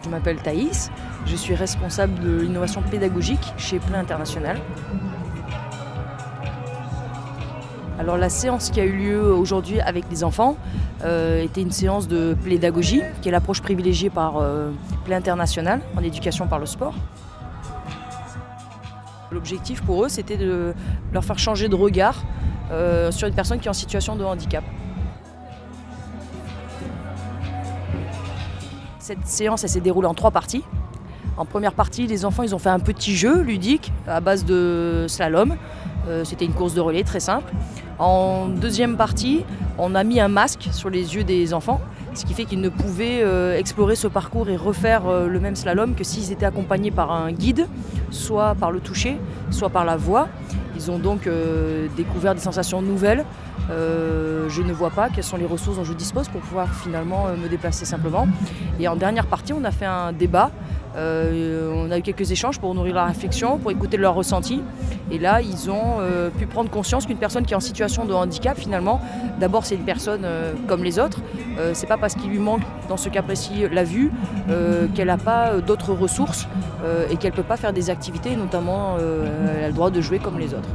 Je m'appelle Thaïs, je suis responsable de l'innovation pédagogique chez Play International. Alors la séance qui a eu lieu aujourd'hui avec les enfants était une séance de pédagogie, qui est l'approche privilégiée par Play International en éducation par le sport. L'objectif pour eux, c'était de leur faire changer de regard sur une personne qui est en situation de handicap. Cette séance, elle s'est déroulée en 3 parties. En première partie, les enfants ils ont fait un petit jeu ludique à base de slalom. C'était une course de relais très simple. En deuxième partie, on a mis un masque sur les yeux des enfants, ce qui fait qu'ils ne pouvaient explorer ce parcours et refaire le même slalom que s'ils étaient accompagnés par un guide, soit par le toucher, soit par la voix. Ils ont donc découvert des sensations nouvelles. Je ne vois pas quelles sont les ressources dont je dispose pour pouvoir finalement me déplacer simplement. Et en dernière partie, on a fait un débat. On a eu quelques échanges pour nourrir la réflexion, pour écouter leurs ressentis. Et là, ils ont pu prendre conscience qu'une personne qui est en situation de handicap, finalement, d'abord c'est une personne comme les autres. C'est pas parce qu'il lui manque, dans ce cas précis, la vue, qu'elle n'a pas d'autres ressources et qu'elle ne peut pas faire des activités, notamment elle a le droit de jouer comme les autres.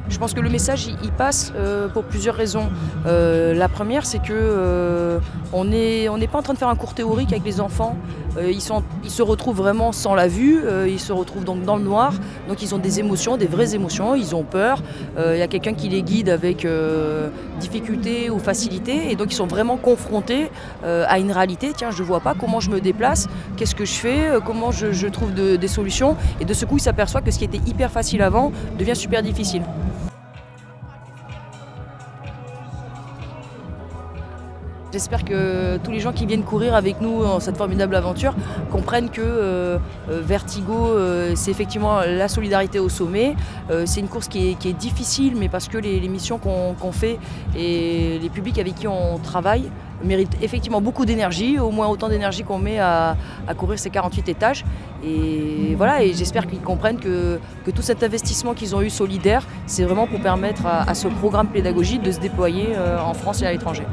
Je pense que le message il passe pour plusieurs raisons. La première, c'est que on n'est pas en train de faire un cours théorique avec les enfants. Ils se retrouvent vraiment sans la vue, ils se retrouvent donc dans le noir. Donc ils ont des émotions, des vraies émotions, ils ont peur. Il y a quelqu'un qui les guide avec difficulté ou facilité. Et donc ils sont vraiment confrontés à une réalité. Tiens, je ne vois pas comment je me déplace, qu'est-ce que je fais, comment je trouve des solutions. Et de ce coup, ils s'aperçoivent que ce qui était hyper facile avant devient super difficile. J'espère que tous les gens qui viennent courir avec nous dans cette formidable aventure comprennent que Vertigo, c'est effectivement la solidarité au sommet. C'est une course qui est difficile, mais parce que les missions qu'on fait et les publics avec qui on travaille méritent effectivement beaucoup d'énergie, au moins autant d'énergie qu'on met à courir ces 48 étages. Et voilà, et j'espère qu'ils comprennent que tout cet investissement qu'ils ont eu solidaire, c'est vraiment pour permettre à ce programme pédagogique de se déployer en France et à l'étranger.